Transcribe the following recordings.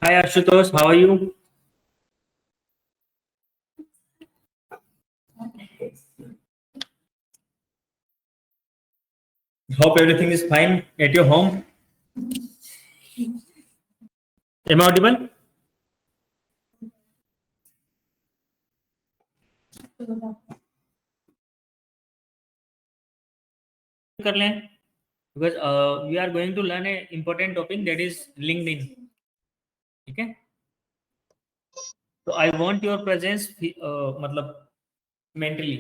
Hi Ashutosh, how are you? Hope everything is fine at your home. Am I audible? कर लें because we are going to learn a important topic that is LinkedIn. ठीक है? तो I want your presence मतलब mentally.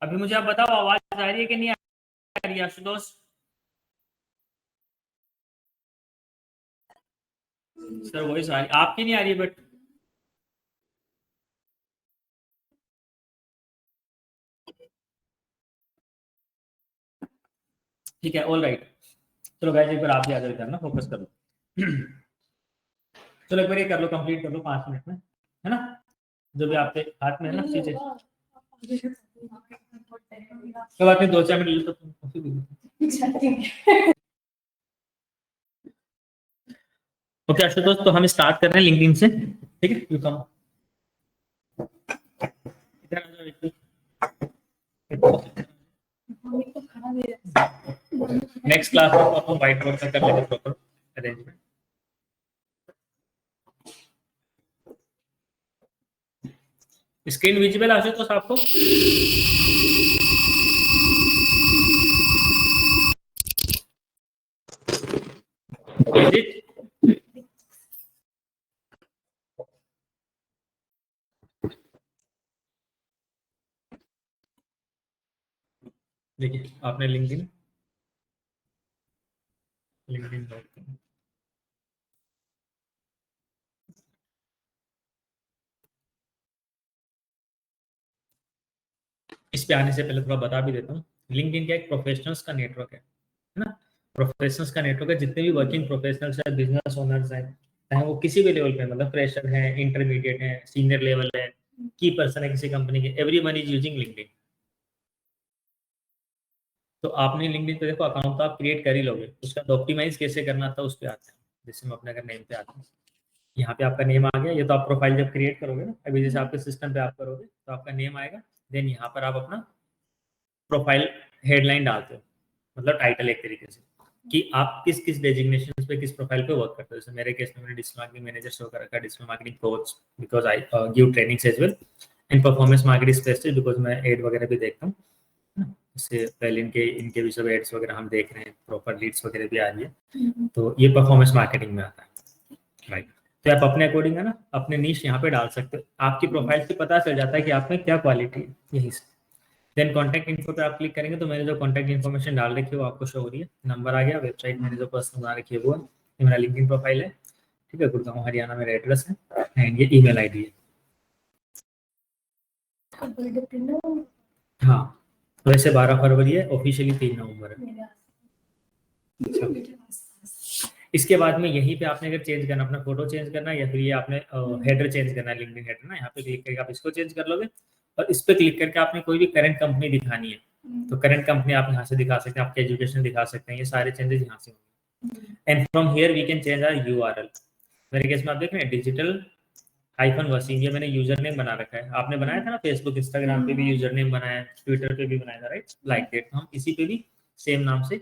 अभी मुझे आप बताओ आवाज आ रही है कि नहीं आ रही है आशुतोष? सर वॉइस आ रही आपकी नहीं आ रही है बट ठीक है ऑल राइट चलो गाइस एक बार आप भी आ जाओ इधर ना फोकस कर लो चलो एक बार ये कर लो कंप्लीट कर लो 5 मिनट में है ना जो भी आपके हाथ में है ना चीजें कब आपने 2-4 मिनट ले तो ओके आशुतोष तो हम स्टार्ट कर रहे हैं लिंक्डइन से ठीक है यू कम इधर आ जाओ नेक्स्ट क्लास में तो हम व्हाइट बोर्ड का कर लेंगे proper arrangement screen visible Ashutosh आपको इज इट देखिए आपने लिंक्डइन इस पे आने से पहले थोड़ा बता भी देता हूँ लिंक्डइन क्या एक प्रोफेशनल्स का नेटवर्क है ना प्रोफेशनल्स का नेटवर्क है जितने भी वर्किंग प्रोफेशनल्स है बिजनेस ओनर्स हैं चाहे वो किसी भी लेवल पे मतलब फ्रेशर है इंटरमीडिएट है सीनियर लेवल है की पर्सन है किसी कंपनी के एवरीवन इज यूजिंग लिंक्डइन तो आपने लिंक्डइन पे देखो अकाउंट तो आप क्रिएट कर ही लोगे उसका ऑप्टिमाइज कैसे करना था उस पर आते हैं जैसे हम अपने अगर नेम पे आते हैं यहाँ पे आपका नेम आ गया ये तो आप प्रोफाइल जब क्रिएट करोगे ना अभी जैसे आपके सिस्टम पे आप करोगे तो आपका नेम आएगा देन यहाँ पर आप अपना प्रोफाइल हेडलाइन डालते हो मतलब टाइटल एक तरीके से कि आप किस किस डेजिग्नेशन पे किस प्रोफाइल पे वर्क करते हो जैसे मेरे केस में मैंने डिजिटल मार्केटिंग मैनेजर शो कर रखा है digital marketing coach because I give trainings as well in performance marketing specialist because मैं एड वगैरह भी देखता हूँ इससे पहले इनके भी सब एड्स वगैरह हम देख रहे हैं प्रॉपर लीड्स वगैरह भी आ रही है तो ये परफॉर्मेंस मार्केटिंग में आता है राइट तो आप अपने अकॉर्डिंग है ना अपने नीश यहाँ पे डाल सकते हो आपकी प्रोफाइल से पता चल जाता है कि आप में क्या क्वालिटी है यही से देन कॉन्टैक्ट इन्फो पे आप क्लिक करेंगे तो मैंने जो कॉन्टैक्ट इन्फॉर्मेशन डाल रखी है वो आपको शो हो रही है नंबर आ गया वेबसाइट मैंने जो पर्सनल बना रखी है वो है ये मेरा लिंक्डइन प्रोफाइल है ठीक है गुड़गांव हरियाणा मेरा एड्रेस है एंड ये ईमेल आईडी है हाँ वैसे 12 फरवरी है ऑफिशियली 3 नवंबर है इसके बाद में यहीं पे आपने अगर चेंज करना अपना फोटो चेंज करना है या फिर ये आपने हेडर चेंज करना है लिंक्डइन हेडर ना यहाँ पे क्लिक करके आप इसको चेंज कर लोगे और इस पे क्लिक करके आपने कोई भी करंट कंपनी दिखानी है तो करंट कंपनी आप यहाँ से दिखा सकते हैं आपके एजुकेशन दिखा सकते हैं ये सारे चेंजेस यहाँ से होंगे and from here we can change our URL मेरे केस में आप देख रहे हैं डिजिटल हाइफन वसीम ये मैंने यूजर नेम बना रखा है आपने बनाया था ना फेसबुक इंस्टाग्राम पे भी यूजर नेम बनाया ट्विटर पे भी बनाया था राइट लाइक दैट हम इसी पे भी सेम नाम से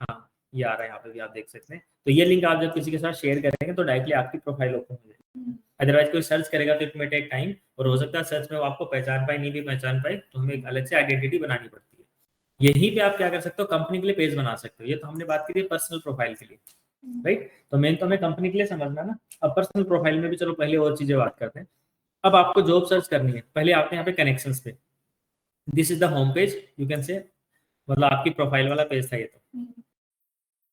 हाँ ये आ रहा है यहाँ पे भी आप देख सकते हैं तो ये लिंक आप जब किसी के साथ शेयर करेंगे तो डायरेक्टली आपकी प्रोफाइल ओपन हो जाएगी अदरवाइज कोई सर्च करेगा तो इट में टेक टाइम और हो सकता है सर्च में वो आपको पहचान पाए नहीं भी पहचान पाए तो हमें एक अलग से आइडेंटिटी बनानी पड़ती है यहीं पे आप क्या कर सकते हो कंपनी के लिए पेज बना सकते हो ये तो हमने बात की थी पर्सनल प्रोफाइल के लिए राइट तो मेन तो हमें कंपनी के लिए समझना ना अब पर्सनल प्रोफाइल में भी चलो पहले और चीजें बात करते हैं अब आपको जॉब सर्च करनी है पहले आपने यहाँ पे कनेक्शंस पे this is the home page you can say मतलब आपकी प्रोफाइल वाला पेज था ये तो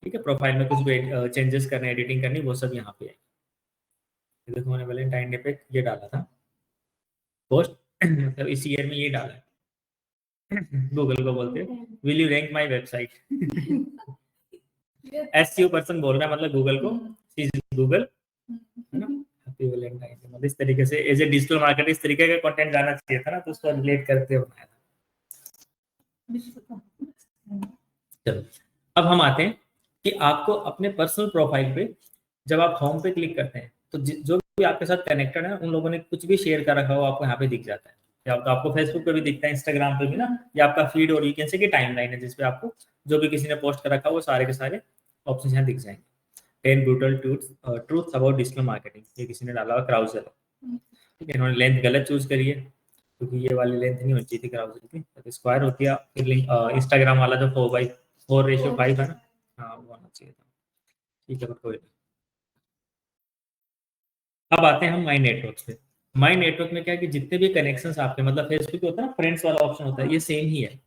ठीक है प्रोफाइल में कुछ भी चेंजेस करने एडिटिंग करनी वो सब यहाँ पे है देखो मैंने वैलेंटाइन डे पे ये डाला था पोस्ट मतलब इस ईयर में ये डाला है गूगल को बोलते हैं will you rank my website SEO person बोल रहा है मतलब गूगल को गूगल है ना हैप्पी वैलेंटाइन डे मतलब इस तरीके से एज ए डिजिटल मार्केटर इस तरीके का कंटेंट जाना चाहिए था ना तो उसको रिलेट करते हुए बनाया था चलो अब हम आते हैं कि आपको अपने पर्सनल प्रोफाइल पे जब आप होम पे क्लिक करते हैं तो जो भी आपके साथ कनेक्टेड है उन लोगों ने कुछ भी शेयर कर रखा हो आपको यहाँ पे दिख जाता है। या तो आपको फेसबुक पे भी दिखता है, इंस्टाग्राम पे भी ना, या आपका फीड और यू कैन से कि टाइमलाइन है जिसपे आपको जो भी किसी ने पोस्ट कर रखा हो वो सारे के सारे ऑप्शन यहाँ दिख जाएंगे। 10 brutal truths about digital marketing, ये किसी ने डाला हुआ क्राउजर। ठीक है, इन्होंने लेंथ गलत चूज करी है क्योंकि ये वाली लेंथ नहीं होनी चाहिए थी क्राउजर की, तो स्क्वायर होती है। फिर लिंक इंस्टाग्राम वाला जो 4:4 है ना, हाँ वो होना चाहिए था। ठीक है, बट कोई नहीं। अब आते हैं हम माई नेटवर्क पे। माई नेटवर्क में क्या है कि जितने भी कनेक्शंस आपके, मतलब फेसबुक पे होता है ना फ्रेंड्स वाला ऑप्शन होता है, ये सेम ही है।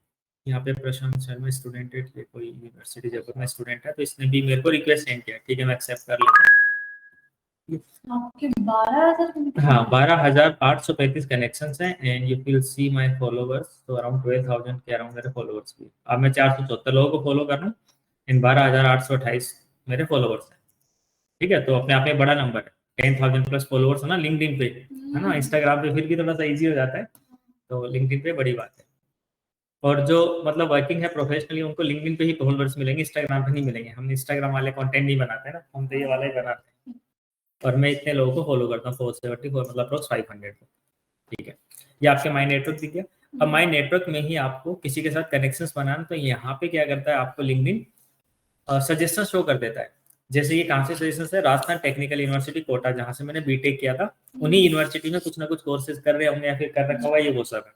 यहाँ पे प्रशांत शर्मा स्टूडेंट है, ये कोई यूनिवर्सिटी जयपुर में स्टूडेंट है, तो इसने भी मेरे को रिक्वेस्ट सेंड किया। ठीक है, मैं एक्सेप्ट कर लेता हूँ। आपके 12,000, हाँ 12,835 कनेक्शंस हैं and you will see my followers, तो अराउंड 12,000 के अराउंड मेरे फॉलोवर्स भी। अब मैं 474 लोगों को फॉलो कर रहा हूँ इन 12,828 मेरे फॉलोवर्स हैं। ठीक है, तो अपने आप में बड़ा नंबर है। 10,000 प्लस फॉलोवर्स है ना लिंक्डइन पे, है ना। इंस्टाग्राम पे फिर भी थोड़ा सा इजी हो जाता है, तो लिंक्डइन पे बड़ी बात है। और जो मतलब वर्किंग है प्रोफेशनली उनको लिंक्डइन पे ही फॉलोवर्स मिलेंगे, इंस्टाग्राम पे नहीं मिलेंगे। हम इंस्टाग्राम वाले कंटेंट नहीं बनाते हैं ना, हम तो ये वाला ही बनाते हैं। और मैं इतने लोगों को फॉलो करता हूँ 474, मतलब अप्रोक्स 500। ठीक है, ये आपके माई नेटवर्क दिख गया। अब माई नेटवर्क में ही आपको किसी के साथ कनेक्शंस बनाना, तो यहाँ पे क्या करता है, आपको लिंक्डइन सजेशन शो कर देता है। जैसे ये कहाँ से सजेशन है, राजस्थान टेक्निकल यूनिवर्सिटी कोटा, जहाँ से मैंने बीटेक किया था, उन्हीं यूनिवर्सिटी में कुछ ना कुछ कोर्सेज कर रहे होंगे या फिर कर रखा हुआ ये वो सब है।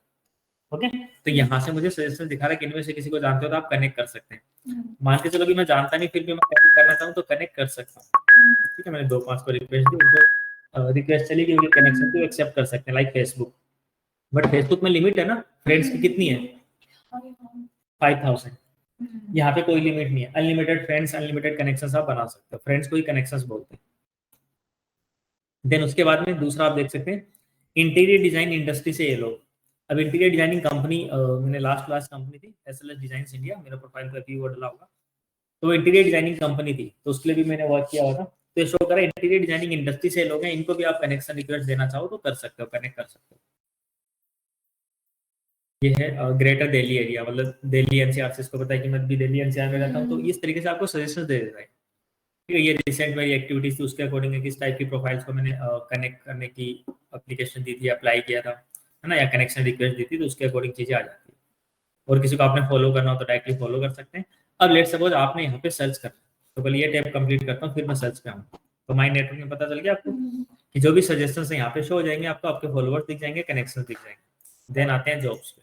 ओके, तो यहाँ से मुझे सजेशन दिखा रहा है कि इनमें से किसी को जानते हो तो आप कनेक्ट कर सकते हैं। मान के चलो कि मैं जानता नहीं, फिर भी मैं कनेक्ट करना चाहूँ तो कनेक्ट कर सकता हूँ। ठीक है, मैंने 2-5 को रिक्वेस्ट दी, उनको रिक्वेस्ट चली कि उनके कनेक्शन को एक्सेप्ट कर सकते हैं, लाइक फेसबुक। बट फेसबुक में लिमिट है ना, फ्रेंड्स की कितनी है, 5,000। यहाँ पे कोई लिमिट नहीं है, अनलिमिटेड फ्रेंड्स, अनलिमिटेड कनेक्शंस आप बना सकते हो। फ्रेंड्स को ही कनेक्शंस बोलते हैं। देन उसके बाद में दूसरा आप देख सकते हैं, इंटीरियर डिजाइन इंडस्ट्री से ये लोग। अब इंटीरियर डिजाइनिंग कंपनी, मैंने लास्ट कंपनी थी SLS डिजाइन्स इंडिया, मेरा प्रोफाइल पे व्यू डाला होगा, तो इंटीरियर डिजाइनिंग कंपनी थी, तो उसके लिए भी मैंने वर्क किया होगा। तो शो करा इंटीरियर डिजाइनिंग इंडस्ट्री से लोग हैं, इनको भी आप कनेक्शन रिक्वेस्ट देना चाहो तो कर सकते हो, कनेक्ट कर सकते हो। ये है ग्रेटर दिल्ली एरिया, मतलब दिल्ली NCR से, इसको पता है कि मैं भी दिल्ली NCR में रहता हूँ, तो इस तरीके से आपको सजेशन दे देता है। ठीक है, ये रिसेंट मेरी एक्टिविटीज थी, उसके अकॉर्डिंग है किस टाइप की प्रोफाइल्स को मैंने कनेक्ट करने की एप्लीकेशन दी थी, अप्लाई किया था, है ना, या कनेक्शन रिक्वेस्ट दी थी, तो उसके अकॉर्डिंग चीजें आ जाती है। और किसी को आपने फॉलो करना हो तो डायरेक्टली फॉलो कर सकते हैं। अब लेट सपोज आपने यहाँ पे सर्च करना, तो पहले ये टैब कंप्लीट करता हूँ, फिर मैं सर्च पे आऊँ। तो माई नेटवर्क में पता चल गया आपको कि जो भी सजेशन है यहाँ पे शो हो जाएंगे आपको, आपके फॉलोवर्स दिख जाएंगे, कनेक्शन दिख जाएंगे। देन आते हैं जॉब्स पे।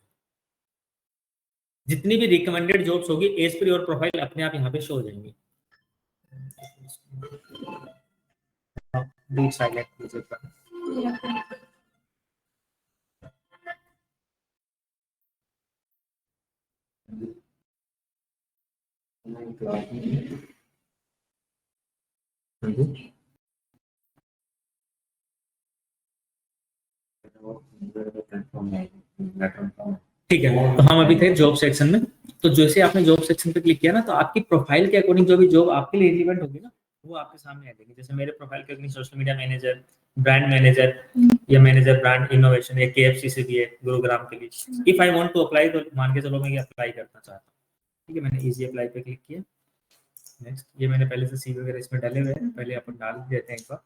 जितनी भी रिकमेंडेड जॉब्स होगी एज पर योर प्रोफाइल अपने आप यहाँ पे शो हो जाएंगी। डू साइलेंट ठीक है, तो हम अभी थे जॉब सेक्शन में। तो जैसे आपने जॉब सेक्शन पे क्लिक किया ना, तो आपकी प्रोफाइल के अकॉर्डिंग जो भी जॉब आपके लिए रिलेवेंट होगी ना, वो आपके सामने आ जाएगी। जैसे मेरे प्रोफाइल के according social media manager, brand manager, या मैनेजर ब्रांड इनोवेशन, या KFC से भी है गुरुग्राम के लिए। If I want to apply, तो मान के चलो मैं ये अप्लाई करना चाहता हूँ। ठीक है, मैंने इजी अप्लाई पे क्लिक किया। नेक्स्ट, ये मैंने पहले से CV वगैरह इसमें डाले हुए हैं, पहले अपन डाल देते हैं एक बार।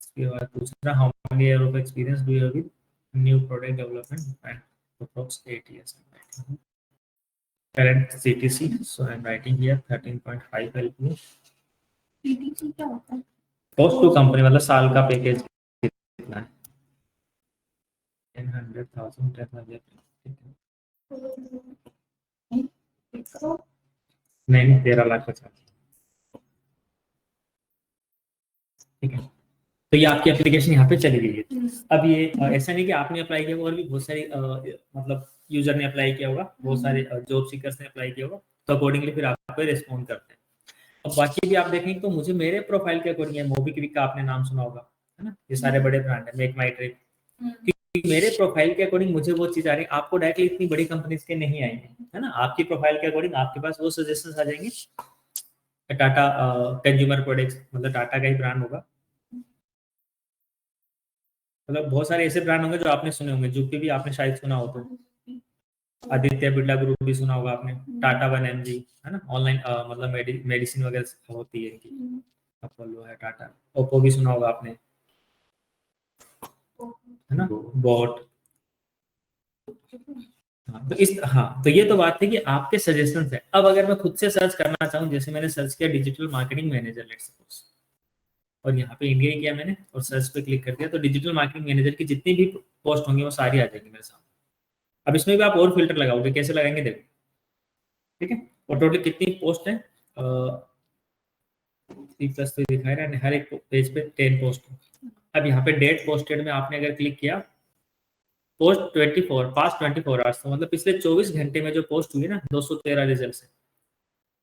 उसके बाद दूसरा, how many year of experience do you have with new product development and approx 8 years. Current CTC, so I'm writing here 13.5 LPA. CTC क्या होता है? Cost to company, मतलब साल का पैकेज कितना है? 100,000, 10,000। नहीं, 13,50,000। ठीक है, तो ये आपकी एप्लीकेशन यहाँ पे चली गई है। अब ये ऐसा नहीं कि आपने अप्लाई किया, और भी बहुत सारी मतलब यूजर ने अप्लाई किया होगा, बहुत सारे जॉब सीकर्स ने अप्लाई किया होगा, तो अकॉर्डिंगली फिर आपको रिस्पॉन्ड करते हैं। अब बाकी भी आप देखेंगे तो मुझे मेरे प्रोफाइल के अकॉर्डिंग है, मोबीक्विक का आपने नाम सुना होगा, है ना, ये सारे बड़े ब्रांड है, मेक माई ट्रिप। मेरे प्रोफाइल के अकॉर्डिंग मुझे वो चीज आ रही है, आपको डायरेक्टली इतनी बड़ी कंपनीज के नहीं आएंगे, है ना। आपकी प्रोफाइल के अकॉर्डिंग आपके पास वो सजेशंस आ जाएंगे। टाटा कंज्यूमर प्रोडक्ट्स, मतलब टाटा का ही ब्रांड होगा, मतलब बहुत सारे ऐसे ब्रांड होंगे जो आपने सुने होंगे, जो कि भी आपने शायद सुना हो तो। आदित्य बिरला ग्रुप भी सुना होगा आपने, टाटा 1mg है ना, ऑनलाइन मतलब मेडिसिन वगैरह होती है इनकी, अपोलो है, टाटा, ओप्पो भी सुना होगा आपने, है ना, बॉट। हाँ तो ये तो बात है कि आपके सजेशन है। अब अगर मैं खुद से सर्च करना चाहूँ, जैसे मैंने सर्च किया digital marketing manager let's suppose, और यहाँ पे इंडिया ही किया मैंने और सर्च पे क्लिक कर दिया, तो डिजिटल मार्केटिंग मैनेजर की जितनी भी पोस्ट होंगी वो सारी आ जाएगी मेरे सामने। अब इसमें भी आप और फिल्टर लगाओगे, कैसे लगाएंगे देखो, ठीक है। और टोटल कितनी पोस्ट है, 3+3 दिखाई रहा है, हर एक पेज पे 10 पोस्ट है। अब यहाँ पे डेट पोस्टेड में आपने अगर क्लिक किया, पोस्ट 24 पास्ट 24 आवर्स, तो मतलब पिछले 24 घंटे में जो पोस्ट हुई ना 213 रिजल्ट है।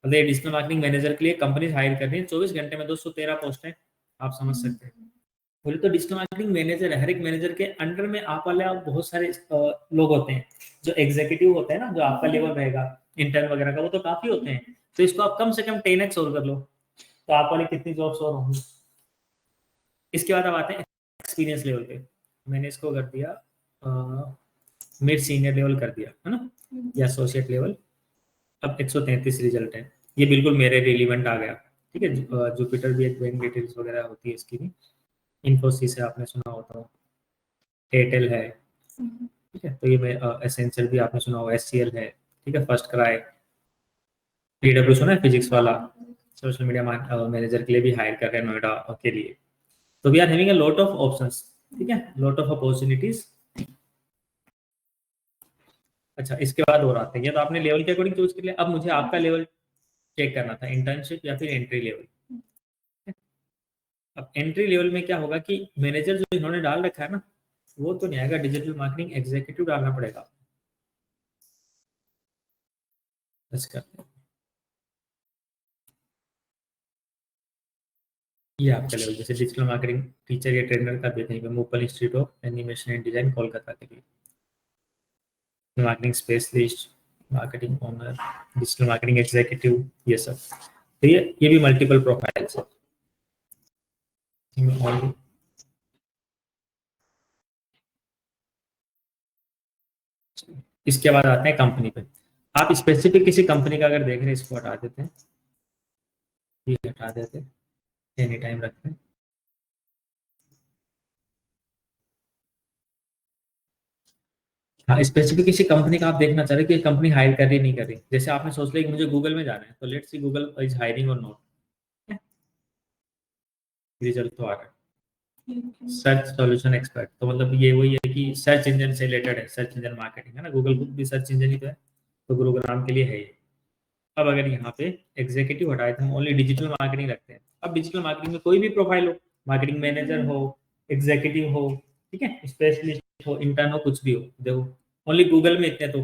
मतलब डिजिटल मार्केटिंग मैनेजर के लिए कंपनी हायर कर रही है, 24 घंटे में 213 पोस्ट है, आप समझ सकते हैं। बोले तो डिजिटल मार्केटिंग मैनेजर है, हर एक मैनेजर के अंडर में आप वाले आप बहुत सारे लोग होते हैं, जो एग्जीक्यूटिव होते हैं ना, जो आपका लेवल रहेगा इंटर्न वगैरह का, वो तो काफी होते हैं। तो इसको आप कम से कम 10x और कर लो, तो आप वाले कितनी जॉब्स और होंगी। इसके बाद अब आते हैं एक्सपीरियंस लेवल पे, मैंने इसको कर दिया मिड सीनियर लेवल कर दिया है ना, या एसोसिएट लेवल। अब 133 रिजल्ट है, ये बिल्कुल मेरे रिलीवेंट आ गया, ठीक है। जुपिटर भी एक बैंक डिटेल्स वगैरह होती है इसकी भी, इन्फोसिस है आपने सुना होता हो, एयरटेल है, ठीक है। तो ये मैं एसेंशियल भी आपने सुना होगा, एससीएल है, ठीक है, फर्स्ट क्राई, पीडब्ल्यू सुना है फिजिक्स वाला, सोशल मीडिया मैनेजर के लिए भी हायर कर रहे हैं नोएडा के लिए। तो we are having a lot of options, ठीक है, लॉट ऑफ अपॉर्चुनिटीज। अच्छा इसके बाद और आते हैं, ये तो आपने लेवल के अकॉर्डिंग चूज कर लिया, अब मुझे आपका लेवल चेक करना था, इंटर्नशिप या फिर एंट्री लेवल। अब एंट्री लेवल में क्या होगा कि मैनेजर जो इन्होंने डाल रखा है ना, वो तो नहीं आएगा, डिजिटल मार्केटिंग एग्जीक्यूटिव डालना पड़ेगा। करते हैं, ये आपका लेवल, जैसे डिजिटल मार्केटिंग टीचर या ट्रेनर का देते हैं, मोपल institute of animation and design Kolkata के लिए, marketing specialist, marketing owner, digital marketing executive, ये सब। तो ये भी मल्टीपल प्रोफाइल्स है। इसके बाद आते हैं कंपनी पे, आप स्पेसिफिक किसी कंपनी का अगर देख रहे हैं, इसको हटा देते हैं, ये हटा देते हैं, एनी टाइम रखते हैं। हाँ स्पेसिफिक किसी कंपनी का आप देखना चाह रहे हैं कि कंपनी हायर कर रही नहीं कर रही, जैसे आपने सोच लिया कि मुझे गूगल में जाना है, तो let's C Google is hiring और नॉट, रिजल्ट तो आ रहा है सर्च सॉल्यूशन एक्सपर्ट, तो मतलब ये वही है कि सर्च इंजन से रिलेटेड है, सर्च इंजन मार्केटिंग है ना, गूगल खुद भी सर्च इंजन ही तो है, तो गुरुग्राम के लिए है ये। अब अगर यहाँ पे एग्जीक्यूटिव हटाए तो हम ओनली डिजिटल मार्केटिंग रखते हैं। अब डिजिटल मार्केटिंग में कोई भी प्रोफाइल हो, मार्केटिंग मैनेजर हो, एग्जीक्यूटिव हो, ठीक है, स्पेशलिस्ट हो, इंटर्न हो, कुछ भी हो, देखो ओनली गूगल में इतने, तो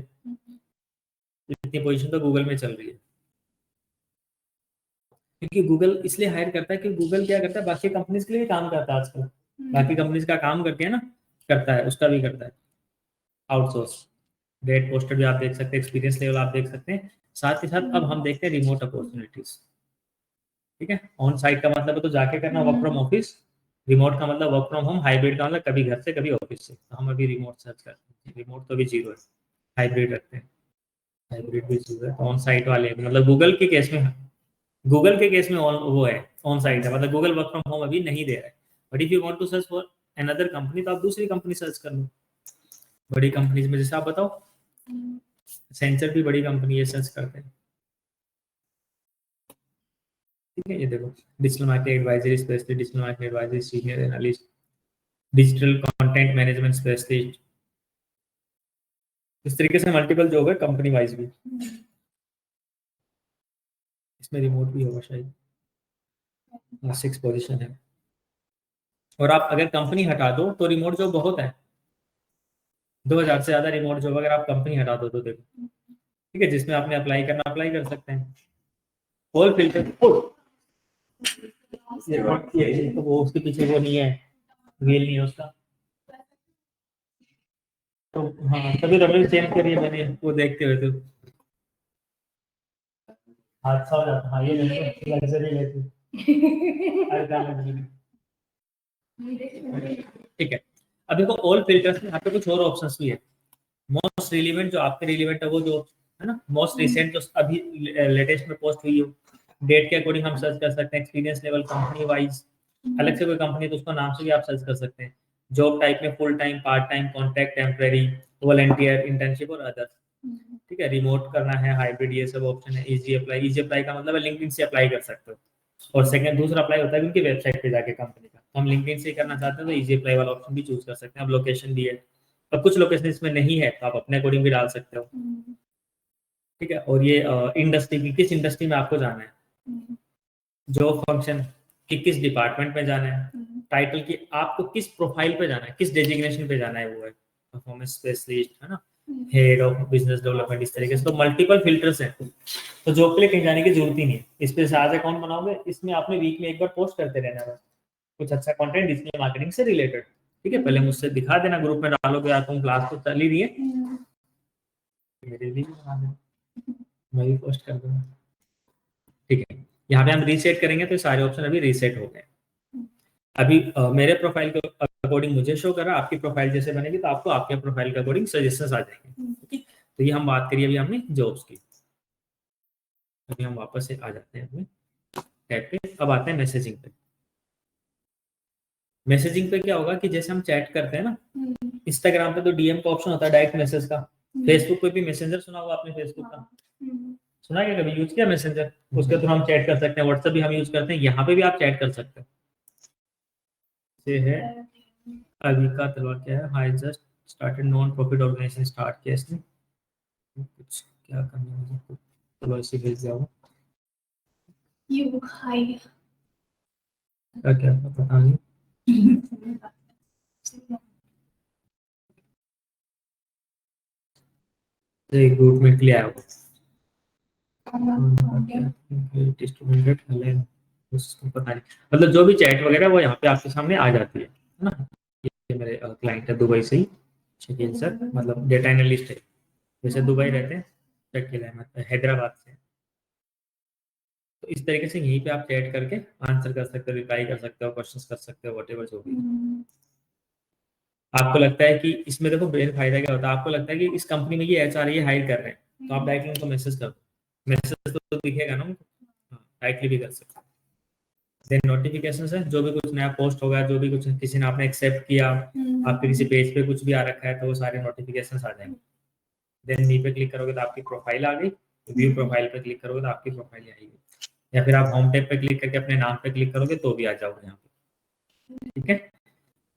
इतनी पोजीशन तो गूगल में चल रही है, क्योंकि गूगल इसलिए हायर करता है कि गूगल क्या करता है, बाकी कंपनीज के लिए भी काम करता है आजकल, बाकी कंपनीज का काम करके है ना, करता है, उसका भी करता है आउटसोर्स। रेट पोस्टर भी आप देख सकते हैं, एक्सपीरियंस लेवल आप देख सकते हैं, साथ ही साथ अब हम देखते हैं रिमोट अपॉर्चुनिटीज, ठीक है। ऑन साइट का मतलब है तो जाके करना, वर्क फ्रॉम ऑफिस, रिमोट का मतलब वर्क फ्रॉम होम, हाइब्रिड का मतलब कभी घर से कभी ऑफिस से, तो हम अभी रिमोट सर्च करते हैं, रिमोट तो भी 0 है, हाइब्रिड रखते हैं, हाइब्रिड भी 0 है, तो ऑन साइट वाले मतलब गूगल के केस में, गूगल के केस में ऑन वो है, ऑन साइट है, मतलब गूगल वर्क फ्रॉम होम अभी नहीं दे रहा है। But if you want to search for another company, तो आप दूसरी कंपनी सर्च कर लो, बड़ी कंपनीज में, जैसे आप बताओ सेंचर भी बड़ी कंपनी है, सर्च करते हैं, ठीक है। ये देखो digital market advisory specialist, digital market advisory senior analyst, digital content management specialist, इस तरीके से मल्टीपल जॉब है कंपनी वाइज भी, इसमें रिमोट भी होगा शायद, 6 पोजीशन है। और आप अगर कंपनी हटा दो तो रिमोट जॉब बहुत है, 2000 से ज्यादा रिमोट जॉब अगर आप कंपनी हटा दो तो देखो, ठीक है, जिसमें आपने अप्लाई करना अप्लाई कर सकते हैं। ऑल फिल्टर ये तो वो उसके पीछे वो नहीं है, व्हील नहीं है उसका, तो हाँ तभी रमेश चेंज करिए, मैंने वो देखते हुए तो हादसा हो जाता, हाँ ये लग्जरी लेते ठीक है। अब देखो ऑल फिल्टर्स में यहाँ पे कुछ और ऑप्शंस भी है, मोस्ट रिलेवेंट जो आपके रिलेवेंट है वो जो है ना, मोस्ट रिसेंट जो अभी लेटेस्ट में पोस्ट हुई हो, डेट के अकॉर्डिंग हम सर्च कर सकते हैं। एक्सपीरियंस लेवल कंपनी वाइज, अलग से कोई कंपनी तो उसको नाम से भी आप सर्च कर सकते हैं। जॉब टाइप में full time, part time, contract, temporary, volunteer, internship और अदर्स। ठीक है, रिमोट करना है, हाइब्रिड, ये सब ऑप्शन है। इजी अप्लाई, इजी अप्लाई का मतलब है लिंक्डइन से अप्लाई कर सकते हो। और सेकंड दूसरा अप्लाई होता है उनकी वेबसाइट पे जाके कंपनी का। हम लिंक्डइन से ही करना चाहते हैं तो इजी अप्लाई वाला ऑप्शन भी चूज कर सकते हैं। अब लोकेशन भी है, अब कुछ लोकेशन इसमें नहीं है तो आप अपने अकॉर्डिंग भी डाल सकते हो। ठीक है, और ये इंडस्ट्री की, किस इंडस्ट्री में आपको जाना है, जॉब फंक्शन कि किस डिपार्टमेंट में जाना है, टाइटल की आपको किस प्रोफाइल पे जाना है, किस डेजिग्नेशन पे जाना है, वो है परफॉर्मेंस स्पेशलिस्ट है ना, हेड ऑफ बिजनेस डेवलपमेंट, इस तरीके से। तो मल्टीपल फिल्टर्स हैं, तो जॉब के लिए कहीं जाने की जरूरत ही नहीं है। इस पे आज अकाउंट बनाओगे, इसमें आपने वीक में एक बार पोस्ट करते रहना है कुछ अच्छा कंटेंट डिजिटल मार्केटिंग से रिलेटेड। ठीक है, पहले मुझसे दिखा देना, ग्रुप में डालोगे यार तुम, क्लास तो चल ही रही है, मेरे लिए भी बना देना, मैं भी पोस्ट कर दूंगा। ठीक है, यहाँ पे हम रीसेट करेंगे तो सारे ऑप्शन अभी रीसेट हो गए। अभी मेरे प्रोफाइल के अकॉर्डिंग मुझे शो कर रहा है, आपकी प्रोफाइल जैसे बनेगी तो आपको आपके प्रोफाइल के अकॉर्डिंग सजेशंस आ जाएंगे। ठीक, तो ये हम बात करिए अभी हमने जॉब्स की। अभी हम वापस से आ जाते हैं अपने टैब पे। अब आते हैं मैसेजिंग पे। मैसेजिंग पे क्या होगा कि जैसे हम चैट करते हैं ना, इंस्टाग्राम पे तो डीएम का ऑप्शन होता है, डायरेक्ट मैसेज का। फेसबुक पे भी मैसेंजर सुना होगा आपने, फेसबुक का सुना है, कभी यूज किया मैसेंजर, उसके थ्रू हम चैट कर सकते हैं। व्हाट्सएप भी हम यूज करते हैं, यहाँ पे भी आप चैट कर सकते हैं। ये है अभी का तलवार, क्या है, hi just started non profit organisation start किया इसने, कुछ क्या करना है मुझे, चलो इसे भेज दिया होगा। यू हाई क्या क्या पता नहीं, रिक्रूटमेंट के लिए आया होगा, उसको पता नहीं। मतलब जो भी चैट वगैरह वो यहाँ पे आपके सामने आ जाती है ना। ये मेरे क्लाइंट है दुबई से ही, शकील सर, मतलब डेटा एनालिस्ट है, वैसे दुबई रहते हैं, शकील अहमद हैदराबाद से। तो इस तरीके से यहीं पे आप चैट करके आंसर कर सकते हो, रिप्लाई कर सकते हो, क्वेश्चंस कर सकते हो, व्हाटएवर जो भी। आपको लगता है कि इसमें देखो मेन फायदा क्या होता है, आपको लगता है कि इस कंपनी में ये एचआर ये हायर कर रहे हैं, तो आप डायरेक्टली उनको मैसेज कर दो, मैसेज तो दिखेगा ना उनको, डायरेक्टली भी कर सकते हो। देन नोटिफिकेशन है, जो भी कुछ नया पोस्ट होगा, जो भी कुछ किसी ने आपने एक्सेप्ट किया, आपके किसी पेज पे कुछ भी आ रखा है तो वो सारे नोटिफिकेशन आ जाएंगे। देन मी पे क्लिक करोगे तो आपकी प्रोफाइल आ गई, व्यू प्रोफाइल पे क्लिक करोगे तो आपकी प्रोफाइल आएगी, या फिर आप होम टैब पे क्लिक करके अपने नाम पे क्लिक करोगे तो भी आ जाओगे यहाँ पे। ठीक है,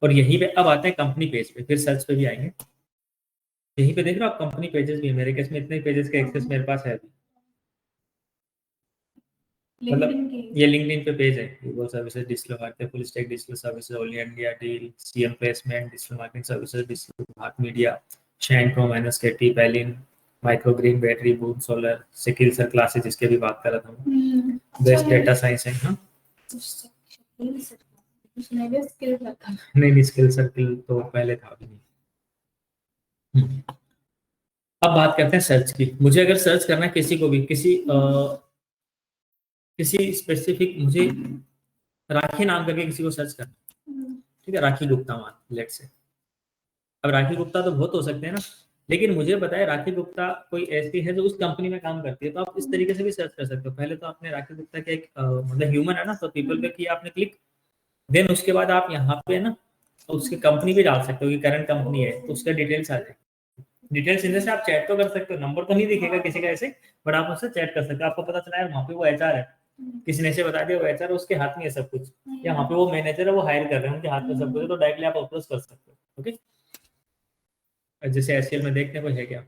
और यहीं पे अब आते हैं कंपनी पेज पे, फिर सर्च पे भी आएंगे। यहीं पे देख रहे हो आप कंपनी पेजेस भी है, मेरे केस में इतने पेजेस का एक्सेस मेरे पास है अभी। मतलब ये लिंक्डइन पे पेज है, Google services, digital marketing, full stack digital services, all India deal, CM placement, digital marketing services, digital भाग media, shine pro minus KT, पैलिन, micro green, battery boom, solar, skill sir classes, इसके भी बात कर रहा था मैं, बेस्ट डेटा साइंस है। हाँ नहीं, स्किल सर्किल तो पहले था भी नहीं। अब बात करते हैं सर्च की। मुझे अगर सर्च करना है किसी को भी, किसी स्पेसिफिक, मुझे राखी नाम करके किसी को सर्च करना, ठीक है, राखी गुप्ता मान लेट से। अब राखी गुप्ता तो बहुत हो सकते हैं ना, लेकिन मुझे पता है राखी गुप्ता कोई ऐसी है जो उस कंपनी में काम करती है, तो आप इस तरीके से भी सर्च कर सकते हो। पहले तो आपने राखी गुप्ता के एक मतलब ह्यूमन है ना, तो पीपल पे किया आपने क्लिक, देन उसके बाद आप यहाँ पे ना तो उसकी कंपनी भी डाल सकते हो कि करंट कंपनी है, तो उसका डिटेल्स आ जाए। डिटेल्स इनसे आप चैट तो कर सकते हो, नंबर तो नहीं दिखेगा किसी का ऐसे, बट आप उससे चैट कर सकते हो। आपको पता चला है वहाँ पे वो एचआर है, किसी ने से बता दिया वो एचआर, उसके हाथ में है सब कुछ, या वहाँ पे वो मैनेजर है वो हायर कर रहे हैं, उनके हाथ में सब कुछ है, तो डायरेक्टली आप अप्रोच कर सकते हो। ओके, जैसे एससीएल में देखते हैं कोई है क्या,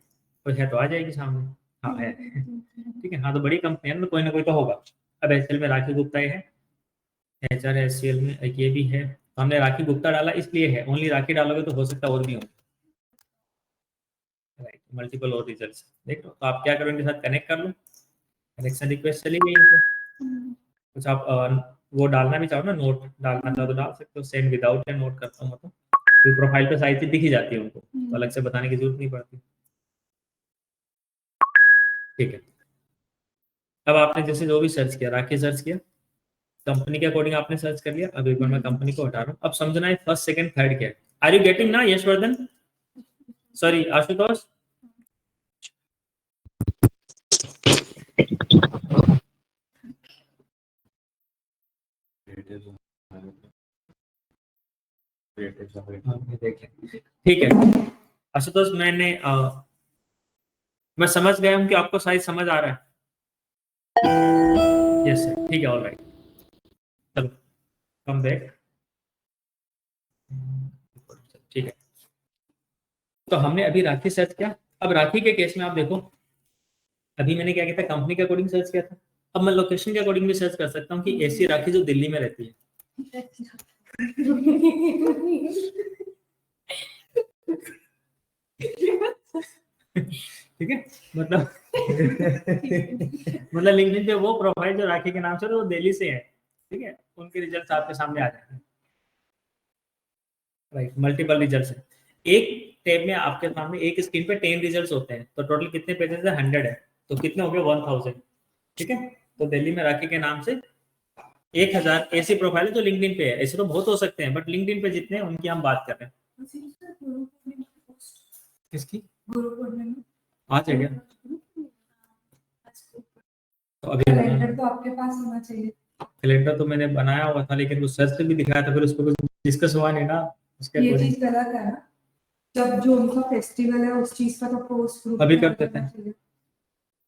कोई है तो आ जाएगी सामने, हाँ है। ठीक है, हाँ तो बड़ी कंपनी है ना, कोई ना कोई तो होगा। अब एससीएल में राखी गुप्ता ही है, एचआर एससीएल में ये भी है, तो हमने राखी गुप्ता डाला इसलिए है, ओनली राखी डालोगे तो हो सकता है और भी हो, राइट, मल्टीपल और रिजल्ट्स देख लो। तो आप क्या करो, इनके साथ कनेक्ट कर लो, कनेक्शन रिक्वेस्ट चली गई इनको। कुछ आप वो डालना भी चाहो ना, नोट डालना चाहो तो डाल सकते हो, सेंड विदाउट है नोट करता हूँ तो प्रोफाइल पे साइज दिख ही जाती है उनको, तो अलग से बताने की जरूरत नहीं पड़ती। ठीक है, अब आपने जैसे जो भी सर्च किया, राखी सर्च किया, कंपनी के अकॉर्डिंग आपने सर्च कर लिया। अब एक बार मैं कंपनी को हटा रहा हूँ, अब समझना है फर्स्ट सेकंड थर्ड क्या है। आर यू गेटिंग ना यशवर्धन, सॉरी आशुतोष, ठीक है आशुतोष, मैं समझ गया हूँ कि आपको शायद समझ आ रहा है। यस सर, ठीक है, ऑलराइट, चलो कम बैक। ठीक है, तो हमने अभी राखी सर्च किया। अब राखी के केस में आप देखो, अभी मैंने क्या किया था, कंपनी के अकॉर्डिंग सर्च किया था। अब मैं लोकेशन के अकॉर्डिंग भी सर्च कर सकता हूँ कि ऐसी राखी जो दिल्ली में रहती है। ठीक है, मतलब लिंक्डइन पे वो प्रोफाइल जो राखी के नाम से, तो वो दिल्ली से है। ठीक है, उनके रिजल्ट्स आपके सामने आ जाएंगे। राइट, मल्टीपल रिजल्ट्स है। एक टैब में आपके सामने एक स्क्रीन पे 10 रिजल्ट्स होते हैं, तो टोटल कितने पेजेस है, 100 है, तो कितने हो गए, 1000। ठीक है, तो दिल्ली में राखी के नाम से 1000 ऐसी प्रोफाइल है जो लिंक्डइन पे है। ऐसे तो बहुत हो सकते हैं, बट लिंक्डइन पे जितने हैं उनकी हम बात कर रहे हैं। किसकी आ जाएगा, तो अभी कैलेंडर तो आपके पास होना चाहिए। कैलेंडर तो मैंने बनाया हुआ था, लेकिन वो सर्च भी दिखाया था, फिर उस पर कुछ डिस्कस हुआ नहीं ना। ये चीज गलत है ना, जब जो उनका फेस्टिवल है उस चीज का तो पोस्ट अभी कर देते हैं।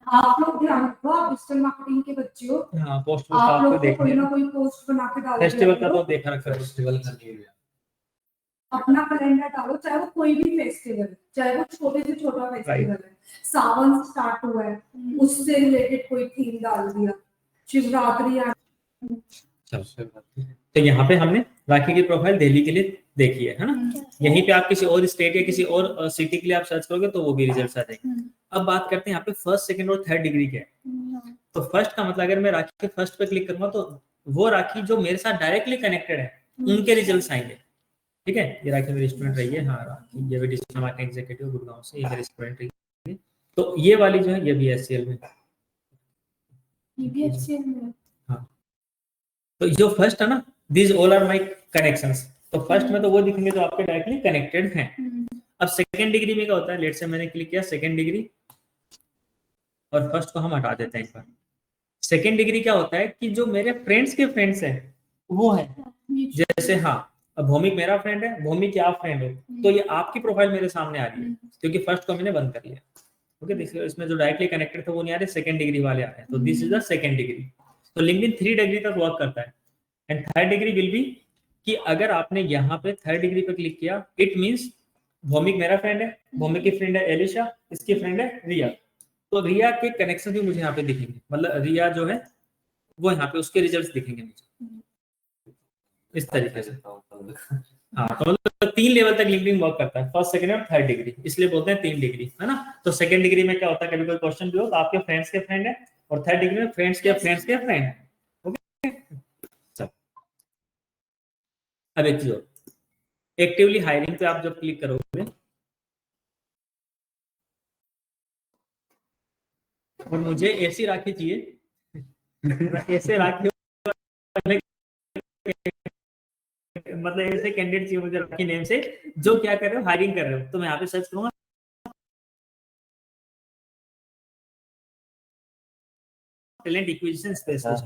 आप लोग ध्यान रखो, आप डिजिटल मार्केटिंग के बच्चे हो। हाँ, पोस्ट आप लोग को कोई ना कोई पोस्ट बना के डालो। फेस्टिवल का तो देखा रखा है, फेस्टिवल का नहीं है। अपना कैलेंडर डालो, चाहे वो कोई भी फेस्टिवल, चाहे वो छोटे से छोटा फेस्टिवल है, सावन स्टार्ट हुआ है उससे रिलेटेड कोई थीम डाल दिया, शिवरात्रि आ। तो यहाँ पे हमने राखी की प्रोफाइल दिल्ली के लिए देखी है ना। यहीं पे आप किसी और स्टेट या किसी और सिटी के लिए आप सर्च करोगे तो वो भी रिजल्ट आ जाएंगे। अब बात करते हैं यहाँ पे फर्स्ट, सेकंड और थर्ड डिग्री के। तो फर्स्ट का मतलब, अगर मैं राखी के फर्स्ट पे क्लिक करूंगा तो वो राखी जो मेरे साथ डायरेक्टली कनेक्टेड है उनके रिजल्ट आएंगे। ठीक है, ये राखी मेरी स्टूडेंट रही है। हाँ, राखी ये भी डिजिटल मार्केटिंग एग्जीक्यूटिव गुड़गांव से, ये मेरी स्टूडेंट रही है। तो ये वाली जो है ये भी एचसीएल में, ये भी एचसीएल में। हाँ, तो जो फर्स्ट है ना, this all are my connections, तो फर्स्ट में तो वो दिखेंगे जो आपके डायरेक्टली कनेक्टेड हैं। अब सेकंड डिग्री में क्या होता है, लेट से मैंने क्लिक किया सेकंड डिग्री, और फर्स्ट को हम हटा देते हैं एक बार। सेकंड डिग्री क्या होता है कि जो मेरे फ्रेंड्स के फ्रेंड्स हैं वो है, जैसे हाँ, अब भौमिक मेरा फ्रेंड है, भौमिक की आप फ्रेंड हो, तो ये आपकी प्रोफाइल मेरे सामने आ रही है, क्योंकि फर्स्ट को मैंने बंद कर लिया। ओके, देखिए इसमें जो डायरेक्टली कनेक्टेड थे वो नहीं आ रहे, सेकंड डिग्री वाले आ रहे हैं, तो this is the second degree. तो लिंक्डइन 3 डिग्री तक वर्क करता है। And third degree will be कि अगर आपने यहाँ पे थर्ड डिग्री पे क्लिक किया, इट मींस भौमिक मेरा फ्रेंड है, भौमिक की फ्रेंड है एलिशा, इसकी फ्रेंड है रिया, तो रिया के कनेक्शन भी मुझे यहाँ पे दिखेंगे, मतलब रिया जो है वो यहाँ पे उसके रिजल्ट्स दिखेंगे मुझे इस तरीके से। हाँ, तो मतलब 3 लेवल तक लिंक्डइन वर्क करता है, फर्स्ट, सेकंड और थर्ड डिग्री, इसलिए बोलते हैं 3 डिग्री, है ना। तो सेकंड डिग्री में क्या होता है, कभी कोई क्वेश्चन भी हो तो आपके फ्रेंड्स के फ्रेंड है, और थर्ड डिग्री में फ्रेंड्स के फ्रेंड्स के फ्रेंड है। ओके, अब एक चीज, एक्टिवली हायरिंग पे आप जब क्लिक करोगे और मुझे ऐसी राखी चाहिए ऐसे राखी, मतलब ऐसे कैंडिडेट चाहिए मुझे राखी नेम से, जो क्या कर रहे हो, हायरिंग कर रहे हो, तो मैं यहाँ पे सर्च करूंगा टैलेंट एक्विजिशन स्पेशलिस्ट।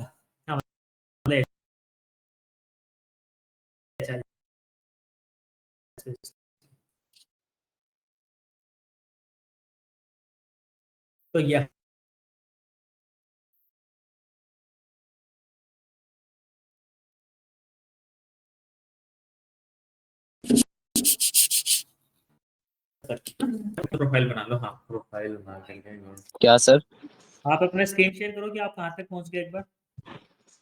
तो यह प्रोफाइल बना लो। हाँ, प्रोफाइल बना लेंगे। क्या सर? आप अपना स्क्रीन शेयर करो कि आप कहाँ तक पहुंच गए एक बार।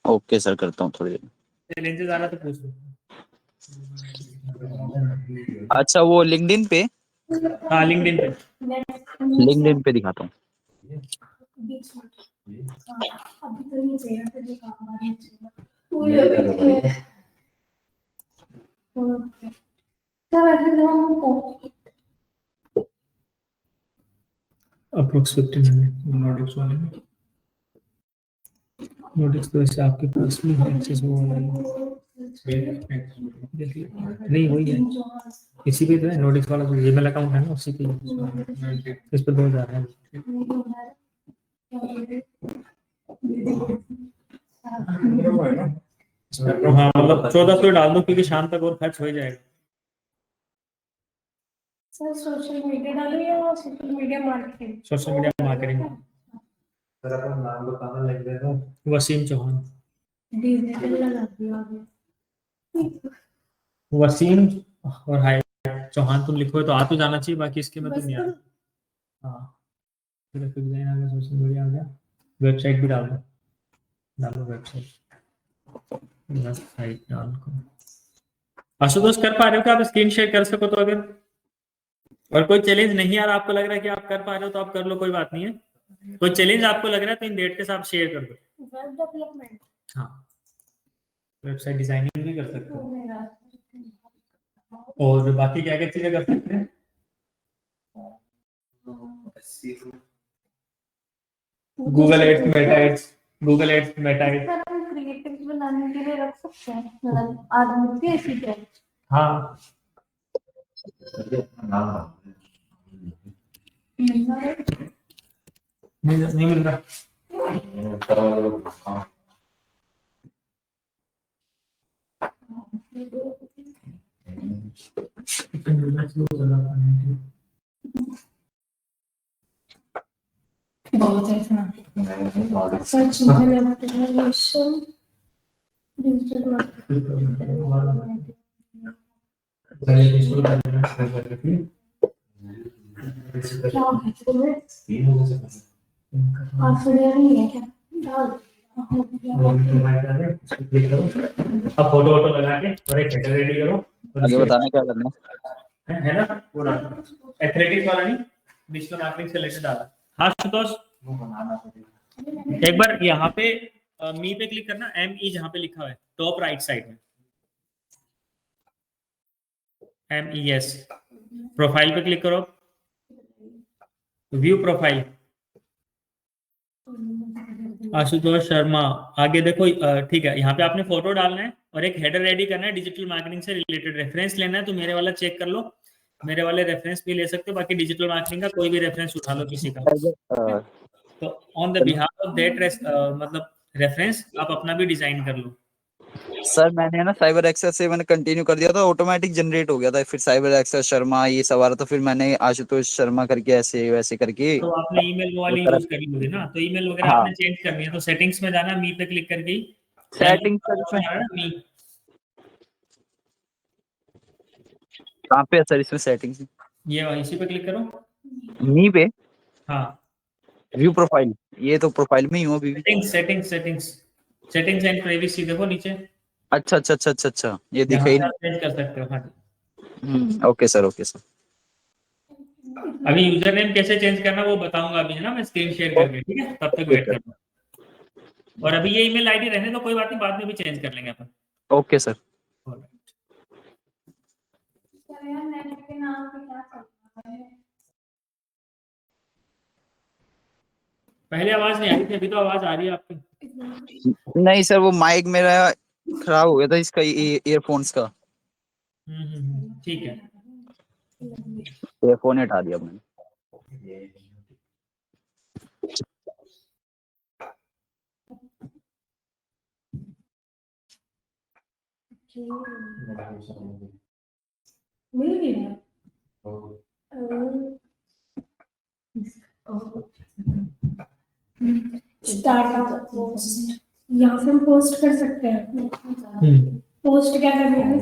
ओके सर, करता हूँ थोड़ी देर। चैलेंजेस आ रहा तो पूछ लो। अच्छा, वो लिंक्डइन पे, हाँ लिंक्डइन पे, लिंक्डइन पे दिखाता हूँ। अप्रोक्स 1500 नोटिक्स वाले में, नोटिक्स तो ऐसे आपके पास में है, एक्सेस वो देखिए नहीं वही है, इसी पे तो है नोटिक्स वाला, जो जीमेल अकाउंट है ना उसी पे इस पे 2000 है। हाँ मतलब 1400 डाल दो क्योंकि शाम तक और खर्च हो ही जाएगा। सर सोशल मीडिया डालो या social media marketing? Social media marketing. Sir अपना नाम बताना लिख दे दो, वसीम चौहान। डिजिटल लगा दिया आपने। वसीम और हाय चौहान तुम लिखो तो आ तो जाना चाहिए, बाकी इसके में तो नहीं आ रहा। हाँ ग्राफिक डिजाइन आ गया, सोशल मीडिया आ गया, वेबसाइट भी डालो वेबसाइट डाल को। आशुतोष कर पा रहे हो क्या आप? स्क्रीन शेयर कर सको तो अगर, और कोई चैलेंज नहीं आ रहा आपको लग रहा है कि आप कर पा रहे हो तो आप कर लो, कोई बात नहीं है। कोई चैलेंज आपको लग रहा है तो इन डेट के साथ शेयर कर दो। Web development. हाँ वेबसाइट डिजाइनिंग भी कर सकते हो, और बाकी क्या क्या चीजें कर सकते हैं। Google ads, Meta ads, Google ads, Meta ads. Sir हम क्रिएटिव बनाने के लिए रख सकते हैं, मतलब आदमी के ऐसी है। हाँ नहीं मिल रहा। बहुत है इतना। सच में ऑप्टिमाइजेशन डिजिटल मार्केटिंग। क्या हो गया तुम्हें? पासवर्ड नहीं है क्या? डाल। अब फोटो वोटो लगा के और एक हेडर रेडी करो और आगे इसके बताना क्या करना है ना वो एथलेटिक्स वाला नहीं, डिजिटल मार्केटिंग से रिलेटेड डाला। हाँ संतोष एक बार यहाँ पे मी पे क्लिक करना, ME जहाँ पे लिखा हुआ है टॉप राइट साइड में, MES प्रोफाइल पे क्लिक करो, व्यू प्रोफाइल, आशुतोष शर्मा। आगे देखो ठीक है, यहाँ पे आपने फोटो डालना है और एक हेडर रेडी करना है, डिजिटल मार्केटिंग से रिलेटेड रेफरेंस लेना है। तो मेरे वाला चेक कर लो, मेरे वाले रेफरेंस भी ले सकते हो, बाकी डिजिटल मार्केटिंग का कोई भी रेफरेंस उठा लो किसी का। है। तो on the behalf of that मतलब रेफरेंस आप अपना भी डिजाइन कर लो। सर मैंने ना साइबर एक्सेस से मैंने कंटिन्यू कर दिया था, ऑटोमेटिक जनरेट हो गया था, फिर साइबर एक्सेस शर्मा ये सब आ रहा, तो फिर मैंने आशुतोष शर्मा करके ऐसे वैसे करके तो आपने ईमेल वो वो वाली करा। यूज करी होगी ना, तो ईमेल वगैरह हाँ आपने चेंज करनी है तो सेटिंग्स में जाना, मी पे क्लिक करके ही सेटिंग सर इसमें मी, कहाँ पे है सर इसमें सेटिंग? ये इसी पे क्लिक करो। मी पे हाँ व्यू प्रोफाइल, ये तो प्रोफाइल में ही हूँ अभी भी। सेटिंग्स एंड प्राइवेसी देखो नीचे, अच्छा अच्छा अच्छा अच्छा अच्छा, ये दिख यहाँ ही से आप नहीं। चेंज कर सकते हो। हाँ ओके सर ओके सर। अभी यूजर नेम कैसे चेंज करना वो बताऊंगा अभी, है ना, मैं स्क्रीन शेयर करके, ठीक है, तब तक वेट करना। और अभी ये ईमेल आईडी रहने तो कोई बात नहीं, बाद में भी चेंज कर लेंगे अपन। Okay sir. पहले आवाज नहीं आ रही थी, अभी तो आवाज आ रही है आपकी। नहीं सर वो माइक मेरा खराब हो गया था इसका, ईयरफोन्स का। ठीक है। ईयरफोन हटा दिया मैंने। मिल गया। स्टार्टअप पोस्ट यहाँ से हम पोस्ट कर सकते हैं। पोस्ट क्या करना है?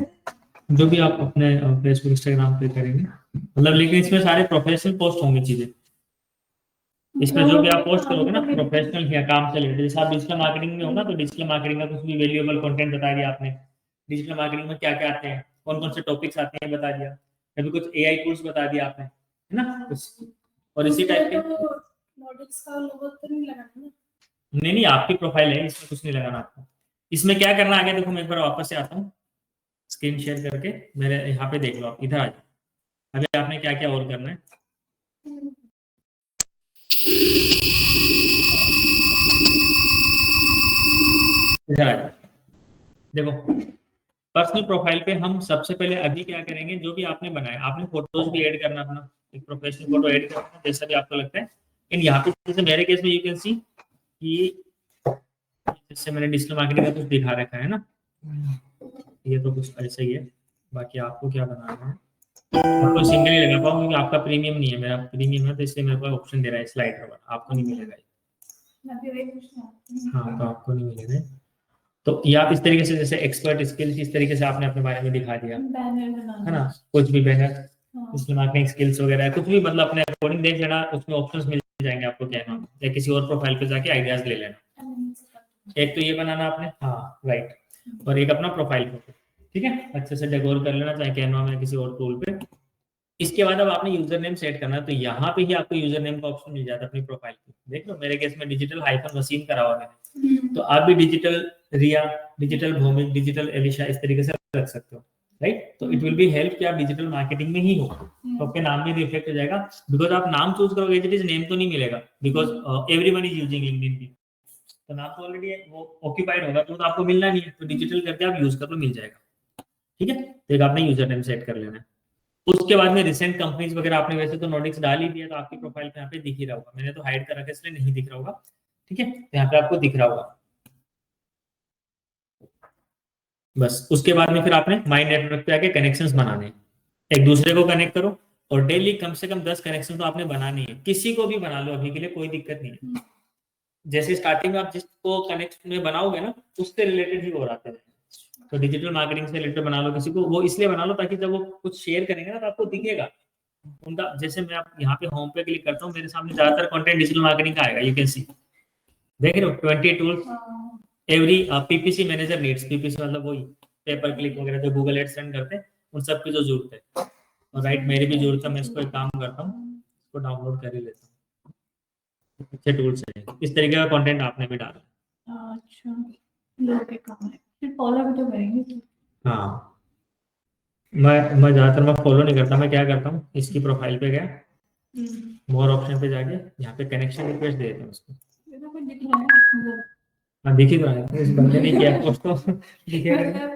जो भी आप अपने फेसबुक इंस्टाग्राम पे करेंगे, मतलब, लेकिन इसमें सारे प्रोफेशनल पोस्ट होंगी चीजें। इसमें जो भी आप पोस्ट करोगे ना प्रोफेशनल या काम से रिलेटेड, जैसे आप डिजिटल मार्केटिंग में हो ना, तो डिजिटल मार्केटिंग का कुछ भी वैल्यूएबल कंटेंट बता दिया आपने, डिजिटल मार्केटिंग में क्या क्या आते हैं, कौन कौन से टॉपिक्स आते हैं बता दिया, कभी कुछ AI टूल्स बता दिया आपने, है ना कुछ। और इसी टाइप के मॉडल्स का लोगो तो नहीं लगाना ना? नहीं आपकी प्रोफाइल है, इसमें कुछ नहीं लगाना आपको। इसमें क्या करना आगे देखो, मैं एक बार वापस से आता हूँ स्क्रीन शेयर करके, मेरे यहाँ पे देख लो, आप इधर आ जाओ। अभी आपने क्या क्या और करना है, इधर आ जाओ। देखो पर्सनल प्रोफाइल पे हम सबसे पहले अभी क्या करेंगे, जो भी आपने बनाया, आपने फोटोज भी ऐड करना अपना, एक प्रोफेशनल फोटो ऐड करना जैसा भी आपको लगता है। लेकिन यहाँ पे जैसे मेरे केस में यू कैन सी कि जैसे मैंने डिजिटल मार्केटिंग का कुछ दिखा रखा है ना, ये तो कुछ ऐसा ही है। बाकी आपको क्या बनाना है, आपको सिंगल ही लगा पाऊँ क्योंकि आपका प्रीमियम नहीं है, मेरा प्रीमियम है तो इसलिए मेरे को ऑप्शन दे रहा है स्लाइडर वाला, आपको नहीं मिलेगा ये। हाँ तो आपको नहीं मिलेगा। तो ये आप इस तरीके से जैसे एक्सपर्ट स्किल्स इस तरीके से आपने अपने बारे में दिखा दिया है ना, कुछ भी बैनर इसमें मार्केटिंग स्किल्स वगैरह है, कुछ भी मतलब अपने अकॉर्डिंग देख लेना, उसमें ऑप्शंस मिल जाएंगे आपको क्या नाम, या किसी और प्रोफाइल पे जाके आइडियाज ले लेना। एक तो ये बनाना आपने, हाँ राइट, और एक अपना प्रोफाइल फोटो, ठीक है, अच्छे से डेकोर कर लेना, चाहे कैनवा में किसी और टूल पे। इसके बाद अब आपने यूजर नेम सेट करना है, तो यहाँ पे ही आपको यूजर नेम का ऑप्शन मिल जाता है अपनी प्रोफाइल पे। देख लो मेरे केस में डिजिटल हाइफन वसीम करा हुआ है, तो आप भी डिजिटल रिया, डिजिटल भौमिक, डिजिटल एलिशा इस तरीके से रख सकते हो, राइट। तो इट विल बी हेल्प कि आप डिजिटल मार्केटिंग में ही हो, तो आपके नाम में रिफ्लेक्ट हो जाएगा। बिकॉज आप नाम चूज करोगे इट इज नेम तो नहीं मिलेगा, because everyone is using LinkedIn भी, तो नाम तो ऑलरेडी वो ऑक्यूपाइड होगा, तो आपको मिलना नहीं है, तो डिजिटल करके आप यूज कर लो, मिल जाएगा, ठीक है। तो एक आपने यूजर नेम सेट कर लेना है। उसके बाद में रिसेंट कंपनीज वगैरह आपने वैसे तो नोटिक्स डाल ही दिया, तो आपकी प्रोफाइल पे यहाँ पे दिख ही रहा होगा, मैंने तो हाइड कर रखा है इसलिए नहीं दिख रहा होगा, ठीक है, तो यहाँ पे आपको दिख रहा होगा। बस उसके बाद में फिर आपने माई नेटवर्क पे आके कनेक्शंस बनाने, एक दूसरे को कनेक्ट करो, और डेली कम से कम 10 कनेक्शन तो आपने बनानी है, किसी को भी बना लो अभी के लिए, कोई दिक्कत नहीं है। जैसे स्टार्टिंग में आप जिसको कनेक्ट में बनाओगे ना, उससे रिलेटेड ही हो रहा है, तो डिजिटल मार्केटिंग से रिलेटेड बना लो किसी को, वो इसलिए बना लो ताकि जब वो कुछ शेयर करेंगे ना तो आपको दिखेगा उनका। जैसे मैं आप यहाँ पे होम पे क्लिक करता हूँ, मेरे सामने ज्यादातर कंटेंट डिजिटल मार्केटिंग का आएगा, यू कैन सी, देख रहे हो 20 tools every PPC manager needs, PPC मतलब वही पेपर क्लिक वगैरह जो गूगल एड्स रन करते हैं उन सब की जो जरूरत है, और राइट मेरी भी जरूरत है, मैं इसको एक काम करता हूँ, इसको डाउनलोड कर ही लेता हूँ, अच्छे टूल्स है, इस तरीके का कंटेंट आपने भी डाला। अच्छा लोग के काम है, फिर फॉलो भी तो करेंगे। हाँ मैं ज्यादातर मैं फॉलो नहीं करता, मैं क्या करता हूँ इसकी प्रोफाइल पे गया, मोर ऑप्शन पे जाके यहाँ पे कनेक्शन रिक्वेस्ट दे देते हैं उसको, ये तो कुछ दिख रहा है, हाँ दिख ही रहा है, इस बंदे ने किया पोस्ट तो दिखेगा,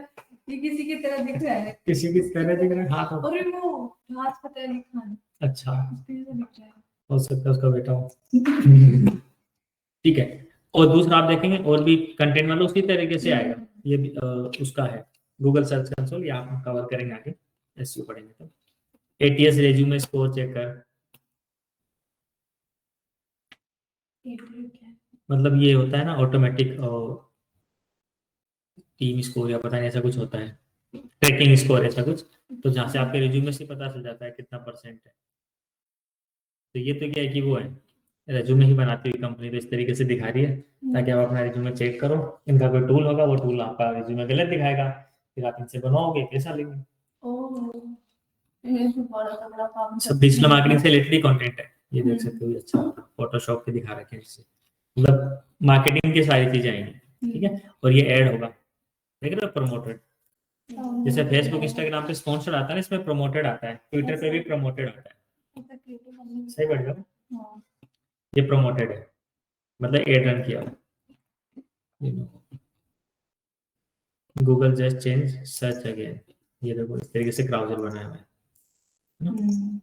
ये किसी की तरह दिख रहा है, किसी की तरह दिख रहा है, हाँ तो और वो हाथ पता है लिखा है, अच्छा इस पे से दिख रहा है, हो सकता है उसका बेटा हो, ठीक है। और दूसरा आप देखेंगे और भी कंटेंट मतलब उसी तरीके से आएगा, ये भी उसका है गूगल सर्च कंसोल, ये आप कवर करेंगे आगे एसईओ पढ़ेंगे तो। एटीएस रेज्यूमे स्कोर चेक कर, मतलब ये होता है ना ऑटोमेटिक टीम स्कोर या पता नहीं ऐसा कुछ होता है, ट्रैकिंग स्कोर ऐसा कुछ, तो जहाँ से आपके रिज्यूमे से पता चल जाता है कितना परसेंट है। तो ये तो क्या है कि वो है रेज्यूमे ही बनाती हुई कंपनी, तो इस तरीके से दिखा रही है ताकि आप अपना रिज्यूमे चेक करो, इनका कोई टूल होगा वो टूल आपका रिज्यूमे गलत दिखाएगा, फिर आप इनसे बनवाओगे पैसा लेंगे। सब डिजिटल मार्केटिंग से रिलेटेड कंटेंट है, ये देख सकते हो, अच्छा फोटोशॉप पे दिखा रखे हैं इससे, मतलब मार्केटिंग की सारी चीजें आएंगी, ठीक है। और ये ऐड होगा, देख रहे हो प्रमोटेड, जैसे फेसबुक इंस्टाग्राम पे स्पॉन्सर्ड आता है ना, इसमें प्रमोटेड आता है, ट्विटर पे भी प्रमोटेड आता है, सही बढ़ गया, ये प्रमोटेड है मतलब एड रन किया। Google just change search again, ये देखो इस तरीके से क्राउजर बनाया हुआ है ना?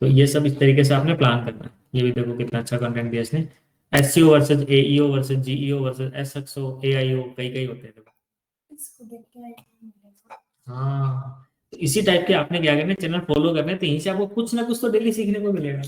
तो ये सब इस तरीके से आपने प्लान करना है। ये भी देखो कितना अच्छा कंटेंट दिया इसने, SEO versus AEO versus GEO versus SXO AIO, कई कई होते हैं देखो। हाँ तो इसी टाइप के आपने क्या करना है, चैनल फॉलो करना है, तो यहीं से आपको कुछ ना कुछ तो डेली सीखने को मिलेगा,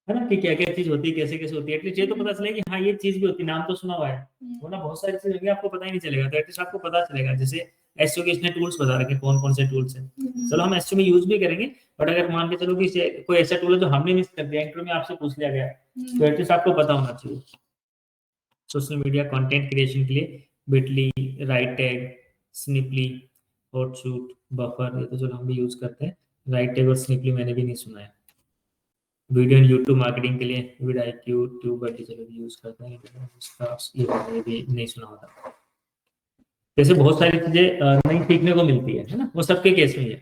है ना, कि क्या क्या चीज होती है, कैसे कैसे होती है, एटलीस्ट ये तो पता चलेगा कि हाँ ये चीज भी होती है, नाम तो सुना हुआ है, वरना बहुत सारी चीज होंगी आपको पता ही नहीं चलेगा, तो एटलीस्ट आपको पता चलेगा। जैसे एसईओ के इसने टूल्स बता रखे कौन कौन से टूल्स हैं, चलो हम एसईओ में यूज भी करेंगे, बट अगर मान के चलो कि कोई ऐसा टूल है जो हमने मिस कर दिया, इंटरव्यू में आपसे पूछ लिया गया, तो एटलीस्ट आपको पता होना चाहिए। सोशल मीडिया कंटेंट क्रिएशन के लिए Bitly, right tag, Snipply, Hootsuite, Buffer, ये तो चलो हम भी यूज करते हैं, राइट टैग और स्निपली मैंने भी नहीं सुना है। वीडियो एंड यूट्यूब मार्केटिंग के लिए विडाईक्यू, ट्यूबर्टी चलो यूज करते हैं, इसका ये भी नहीं सुना होता। जैसे बहुत सारी चीजें नई सीखने को मिलती है ना, वो सबके केस में ही है,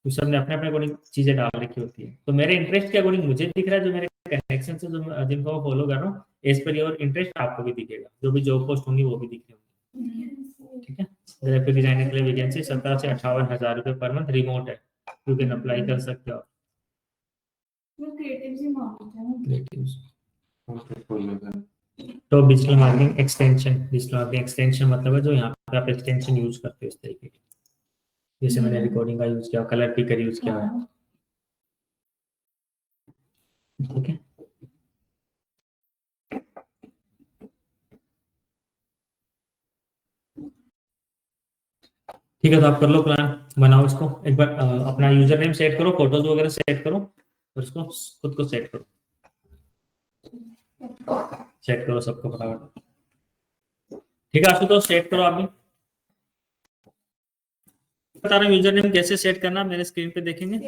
तो सबने अपने अपने अकॉर्डिंग चीजें डाल रखी होती है। तो मेरे इंटरेस्ट के अकॉर्डिंग मुझे दिख रहा है, जो मेरे कनेक्शन से जो जिनको मैं फॉलो कर रहा हूँ, एज पर योर इंटरेस्ट आपको भी दिखेगा, जो भी जॉब पोस्ट होंगी वो भी दिख रही होंगी, ठीक है। ग्राफिक डिजाइनर के लिए वैकेंसी 17 से 58,000 रुपए पर मंथ, रिमोट है, यू कैन अप्लाई कर सकते हो। क्रिएटिव्स ही मांगते हैं, क्रिएटिव्स तो डिजिटल मार्केटिंग एक्सटेंशन मतलब है जो यहाँ पे आप एक्सटेंशन यूज करते हो इस तरीके की, जैसे मैंने रिकॉर्डिंग का यूज किया, कलर पिकर यूज किया है, ठीक है। ठीक है, तो आप कर लो प्लान, बनाओ इसको एक बार, अपना यूजर नेम सेट करो, फोटोज वगैरह सेट करो, और इसको खुद को सेट करो सबको फटाफट। ठीक है आशुतोष, सेट करो आप भी। बता रहा हूँ यूजर नेम कैसे सेट करना, मेरे स्क्रीन पे देखेंगे,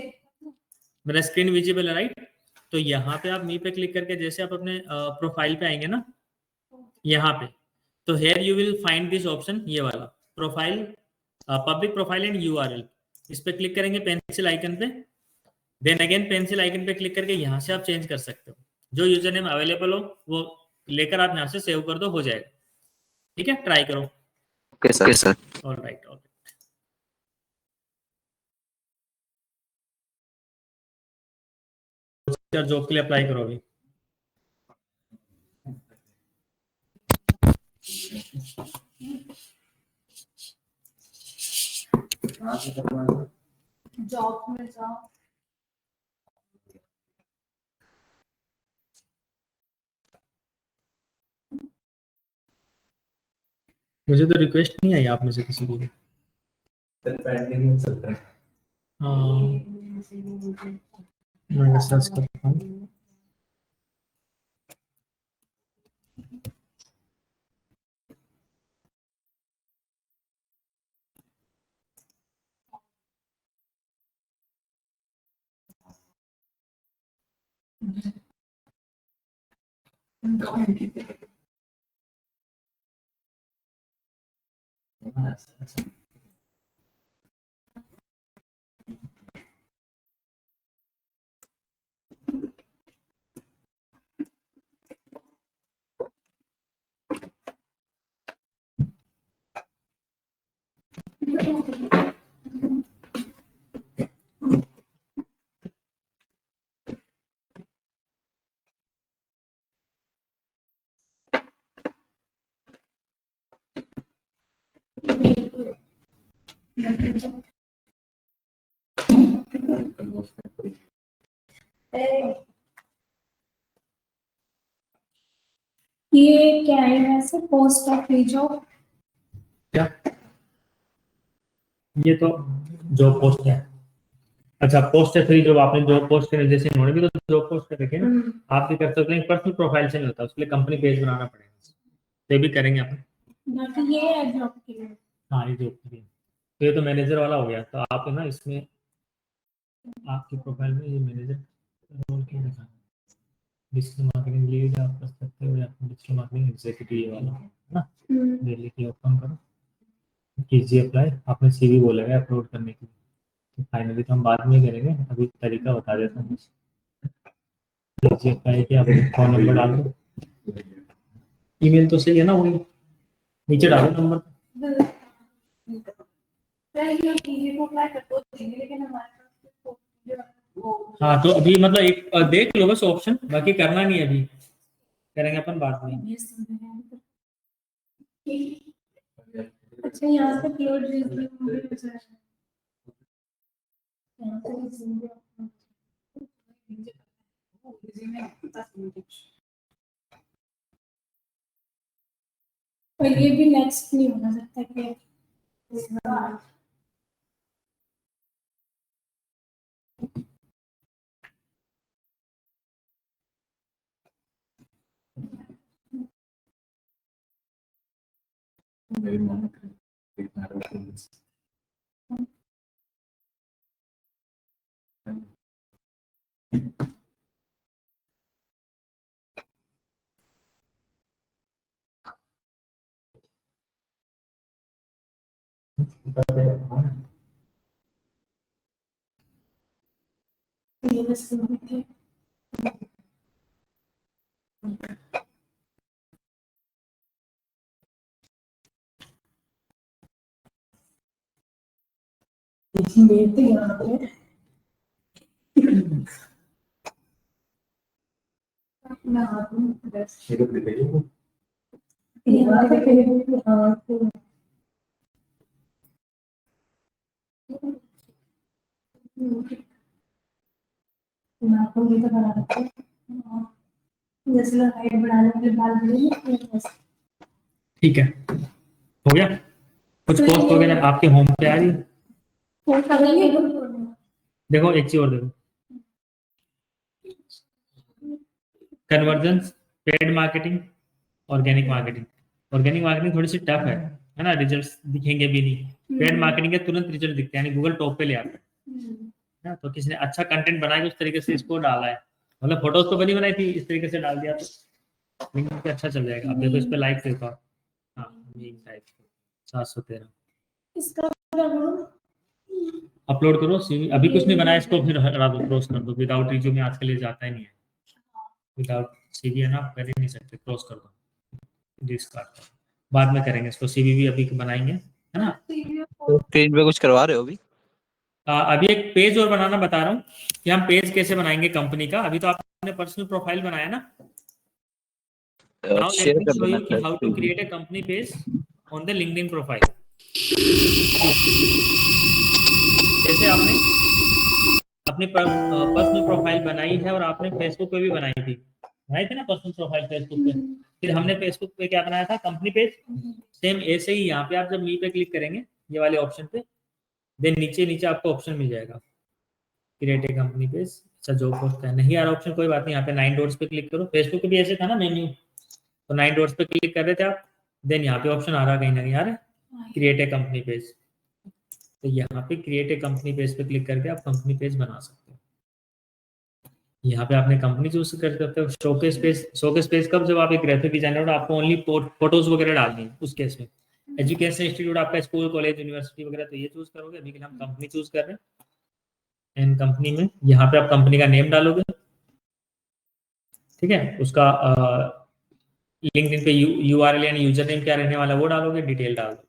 मेरा स्क्रीन विजिबल है राइट। तो यहाँ पे आप मी पे क्लिक करके जैसे आप अपने प्रोफाइल पे आएंगे ना, यहाँ पे, तो here you will find this option, ये वाला profile, public profile and URL, इस पे क्लिक करेंगे पेंसिल आइकन पे, देन अगेन पेंसिल आइकन पे क्लिक करके यहाँ से आप चेंज कर सकते हो, जो यूजर नेम अवेलेबल हो वो लेकर आप यहाँ से सेव कर दो, हो जाएगा। ठीक है, ट्राई करो। Okay sir. ऑलराइट। जॉब के लिए अप्लाई करो अभी। जॉब में जाओ। मुझे तो रिक्वेस्ट नहीं आई आप में से किसी को भी। हाँ, मैं सर्च करता हूँ। ये क्या है वैसे, पोस्ट ऑफ फ्री जॉब? क्या, ये तो जॉब पोस्ट है। अच्छा, पोस्ट है फ्री जॉब, आपने जॉब पोस्ट करे, जैसे इन्होंने भी तो जॉब पोस्ट कर रखे ना, आप भी कर सकते हैं। पर्सनल प्रोफाइल से नहीं होता, उसके लिए कंपनी पेज बनाना पड़ेगा, तो ये भी करेंगे अपन। बाकी ये है जॉब के लिए। हाँ, ये जॉब के लिए, तो ये तो मैनेजर वाला हो गया। तो आप है ना इसमें, आपके प्रोफाइल में ये मैनेजर रोल क्यों दिखा, डिजिटल मार्केटिंग लीड आप कर सकते हो, या डिजिटल मार्केटिंग एग्जीक्यूटिव ये वाला है ना। डेली के ओपन करो, कीजिए अप्लाई, आपने सीवी बोलेगा अपलोड करने के लिए। तो फाइनली तो हम बाद में करेंगे, अभी तरीका बता देता हूँ। कीजिए अप्लाई किया, आप फोन नंबर डाल दो, ईमेल तो सही है ना, वही नीचे डालो नंबर। हाँ, तो अभी मतलब एक देख लो बस ऑप्शन, बाकी करना नहीं है अभी, करेंगे अपन बाद में। अच्छा, यहाँ से अपलोड रिज्यूम भी हो जाएगा। यहाँ से रिज्यूम भी और ये भी नेक्स्ट नहीं होना सकता कि ये बस है। ये तो यहाँ पे अपना हाथ में यहाँ पे फिर हाँ तो नाखून भी तो बना रखे हैं। जैसे लोग हाइट बढ़ाने के लिए बाल बढ़ेंगे ठीक है, हो गया। कुछ पोस्ट वगैरह आपके होम पे आ रही है? वो करेंगे देखो एक चीज और देखो, conversion, paid marketing, organic marketing. Organic marketing थोड़ी सी टफ है ना, रिजल्ट्स दिखेंगे भी नहीं। पेड मार्केटिंग के तुरंत रिजल्ट दिखते हैं, यानी गूगल टॉप पे ले आता है ना। तो किसी ने अच्छा कंटेंट बना के उस तरीके से इसको डाला है, मतलब फोटोज तो बनी बनाई थी, इस तरीके से डाल दिया तो लिंक पे अच्छा चल जाएगा। अब देखो इस पे लाइक देखो, हाँ मीम टाइप 713 इसका क्या करूं? अपलोड करो सीवी। अभी कुछ नहीं बनाया, इसको फिर हटा दो, क्रॉस कर दो। विदाउट रिज्यूमे आजकल ये जाता ही नहीं है, विदाउट सीवी है ना, आप कर ही नहीं सकते, क्रॉस कर दो, डिस्कार्ड कर दो। बाद में करेंगे इसको, सीवी भी अभी बनाएंगे, है ना। तो स्क्रीन पे कुछ करवा रहे हो अभी? अभी एक पेज और बनाना बता रहा हूँ कि हम पेज कैसे बनाएंगे कंपनी का। अभी तो आपने पर्सनल प्रोफाइल बनाया ना, नाउ शेयर लेट मी कर शो देना यू कि how to create a company page on the LinkedIn profile. जैसे आपने अपनी पर्सनल प्रोफाइल बनाई है और आपने फेसबुक पे भी बनाई थी ना पर्सनल प्रोफाइल फेसबुक पे, फिर हमने फेसबुक पे क्या बनाया था, कंपनी पेज। सेम ऐसे ही यहाँ पे आप जब मी पे क्लिक करेंगे, ये वाले ऑप्शन पे, देन नीचे नीचे आपको ऑप्शन मिल जाएगा क्रिएट ए कंपनी पेज। अच्छा जो पोस्ट है नहीं आ रहा ऑप्शन, कोई बात नहीं, यहाँ पे 9 डॉट्स पे क्लिक करो। फेसबुक पे भी ऐसे था ना मेन्यू, तो 9 डॉट्स पे क्लिक कर रहे थे आप, देन यहाँ पे ऑप्शन आ रहा कहीं ना कहीं आ रहा है क्रिएट ए कंपनी पेज। तो यहाँ पे क्रिएट ए कंपनी पेज पे क्लिक करके आप कंपनी पेज बना सकते हो। यहाँ पे आपने कंपनी चूज कर सकते हो। शोकेस पेज कब, जब आप एक ग्राफिक डिजाइनर हो, आपको ओनली फोटोज वगैरह डालनी है, उस केस में। एजुकेशन इंस्टीट्यूट आपका स्कूल कॉलेज यूनिवर्सिटी वगैरह, तो ये चूज करोगे। अभी के लिए हम कंपनी चूज कर रहे हैं, एंड कंपनी में यहाँ पे आप कंपनी का नेम डालोगे, ठीक है। उसका लिंक्डइन पे यूआरएल यानी यूजर नेम क्या रहने वाला वो डालोगे, डिटेल डाल दो।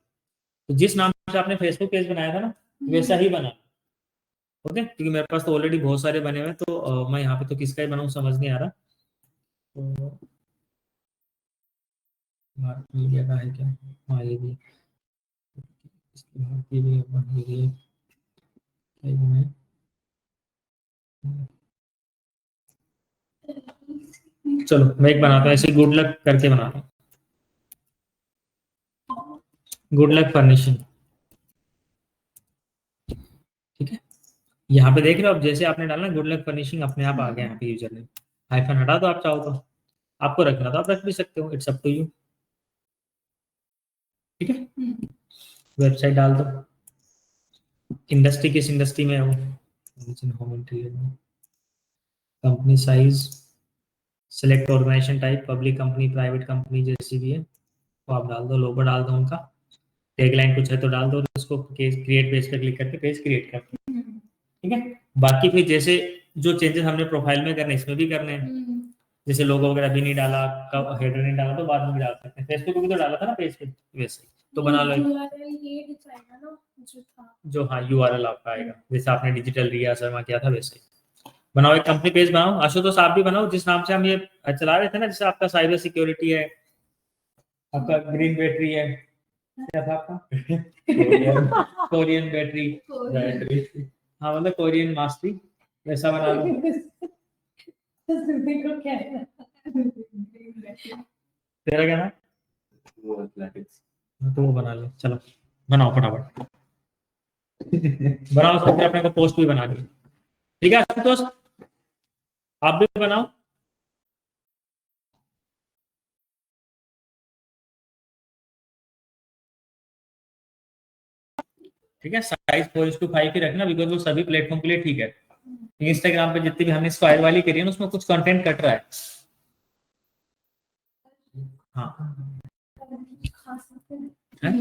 तो जिस नाम से आपने फेसबुक पेज बनाया था ना, वैसा ही बना, ओके। क्योंकि मेरे पास तो ऑलरेडी बहुत सारे बने हुए हैं, तो मैं यहाँ पे तो किसका ही बनाऊँ समझ नहीं आ रहा। तो भारत मीडिया का है क्या, हाँ ये भी भारतीय भी है, क्या बनाए। चलो मैं एक बनाता हूँ ऐसे, गुड लक करके बनाता हूँ, गुड लक फर्निशिंग, ठीक है। यहाँ पे देख रहे हो आप, जैसे आपने डालना गुड लक फर्निशिंग, अपने आप आ गया यहाँ पे यूजर नेम। हाइफन हटा दो आप चाहो तो, आपको रखना तो आप रख भी सकते हो, इट्स अप टू यू, ठीक है। वेबसाइट डाल दो, इंडस्ट्री किस इंडस्ट्री में है वो, होम इंटीरियर में, company size, select organisation type, public company, private company, जैसी भी है तो आप डाल दो, लोगो डाल दो उनका, टैगलाइन कुछ है तो डाल दो, उसको क्रिएट पेज पे क्लिक करके पेज क्रिएट कर दो, ठीक है। बाकी फिर जैसे जो चेंजेस हमने प्रोफाइल में करने इसमें भी करने हैं, जैसे लोगो वगैरह भी नहीं डाला, हेडर नहीं डाला, तो बाद में भी डाल सकते हैं। फेसबुक पे भी तो डाला था ना पेज पे, वैसे तो बना लो ये दिखाएगा ना जो था, जो, हाँ यूआरएल आपका आएगा, जैसे आपने डिजिटल रिया शर्मा किया था वैसे ही बनाओ। एक कंपनी पेज बनाओ, आशुतोष आप भी बनाओ, जिस नाम से हम ये चला रहे थे ना, जैसे आपका साइबर सिक्योरिटी है, आपका ग्रीन बैटरी है, क्या था आपका कोरियन बैटरी, हाँ मतलब कोरियन मास्टरी, वैसा बना लो। क्या है तेरा क्या नाम, तो वो बना लो, चलो बनाओ फटाफट बनाओ, उसको फिर अपने को पोस्ट भी बना दी, ठीक है आशुतोष आप भी बनाओ। ठीक है, साइज 4:5 ही रखना, बिकॉज वो सभी प्लेटफॉर्म के लिए ठीक है। इंस्टाग्राम पे जितनी भी हमने स्क्वायर वाली करी है ना, उसमें कुछ कंटेंट कट रहा है, हाँ है?